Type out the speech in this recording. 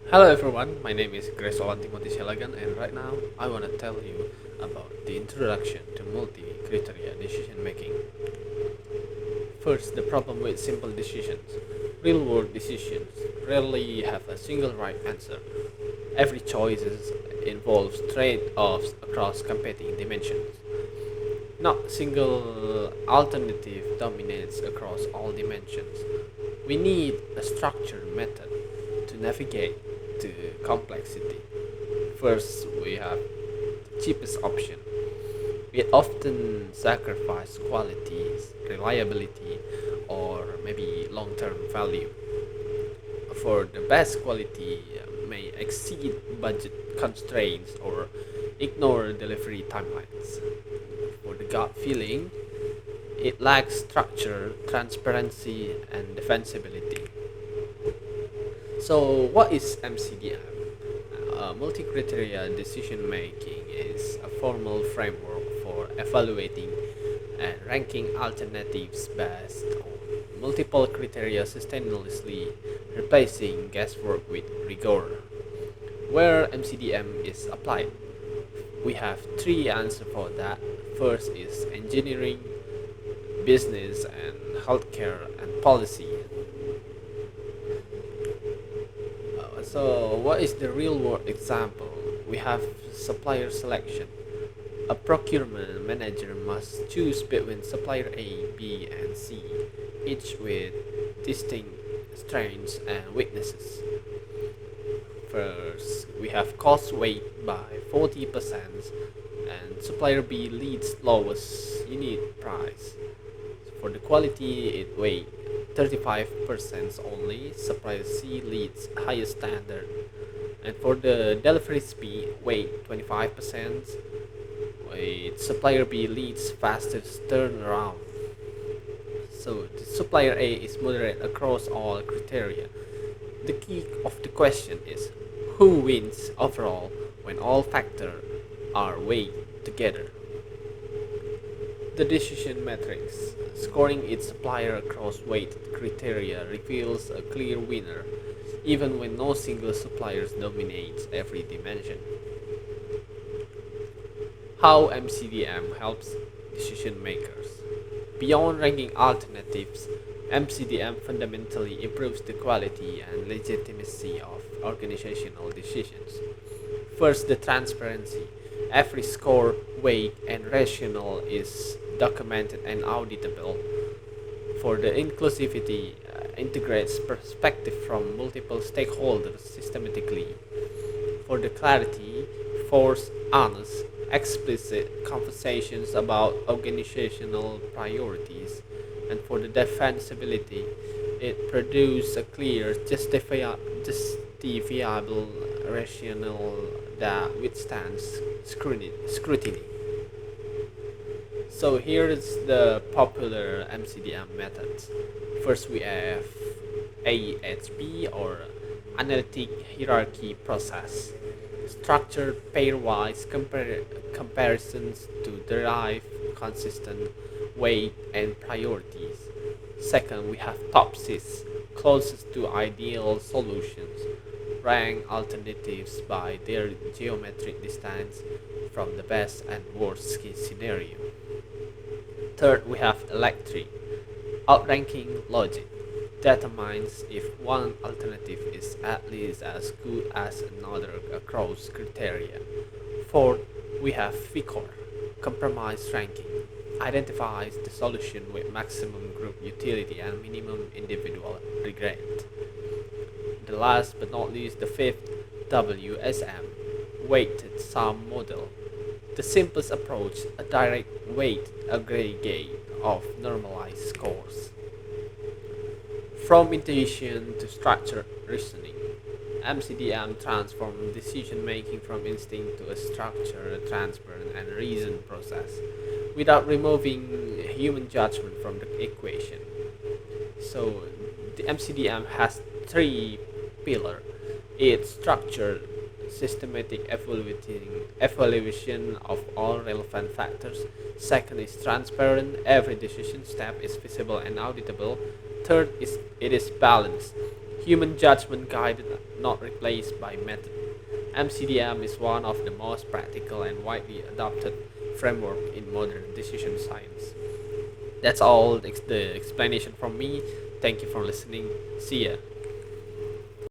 Hello everyone, my name is Olan Siallagan, and right now I want to tell you about the introduction to multi-criteria decision making. First, the problem with simple decisions. Real-world decisions rarely have a single right answer. Every choice involves trade-offs across competing dimensions. Not a single alternative dominates across all dimensions. We need a structured method to navigate the complexity. First, we have the cheapest option. It often sacrifices quality, reliability, or maybe long-term value. For the best quality, may exceed budget constraints or ignore delivery timelines. For the gut feeling, it lacks structure, transparency, and defensibility. So, what is MCDM? Multi-criteria decision making is a formal framework for evaluating and ranking alternatives based on multiple criteria sustainably, replacing guesswork with rigor. Where MCDM is applied, we have three answers for that. First is engineering, business, and healthcare and policy. So, what is the real world example? We have supplier selection. A procurement manager must choose between supplier A, B, and C, each with distinct strengths and weaknesses. First, we have cost weight by 40%, and supplier B leads lowest unit price. For the quality, it weighs 35% only. Supplier C leads highest standard. And for the delivery speed, weight 25%. Supplier B leads fastest turnaround. So the supplier A is moderate across all criteria. The key of the question is who wins overall when all factors are weighed together. The decision matrix, scoring its supplier across weighted criteria, reveals a clear winner, even when no single supplier dominates every dimension. How MCDM helps decision makers. Beyond ranking alternatives, MCDM fundamentally improves the quality and legitimacy of organizational decisions. First, the transparency. Every score, weight, and rationale is documented and auditable. For the inclusivity, integrates perspective from multiple stakeholders systematically. For the clarity, force honest, explicit conversations about organizational priorities. And for the defensibility, it produces a clear, justifiable rationale that withstands scrutiny. So here is the popular MCDM methods. First we have AHP or analytic hierarchy process. Structured pairwise comparisons to derive consistent weight and priorities. Second, we have top six closest to ideal solutions. Rank alternatives by their geometric distance from the best and worst case scenario. Third, we have electric. Outranking logic determines if one alternative is at least as good as another across criteria. Fourth, we have FICOR, compromise ranking, identifies the solution with maximum group utility and minimum individual regret. The last but not least, the fifth, WSM, weighted sum model, the simplest approach, a direct weight aggregate of normalized scores. From intuition to structured reasoning, MCDM transforms decision making from instinct to a structured, transparent, and reasoned process without removing human judgment from the equation. So, the MCDM has three pillars. It's structured, systematic evaluation of all relevant factors. Second is transparent, every decision step is visible and auditable. Third is it is balanced. Human judgment guided, not replaced by method. MCDM is one of the most practical and widely adopted framework in modern decision science. That's all the explanation from me. Thank you for listening. See ya.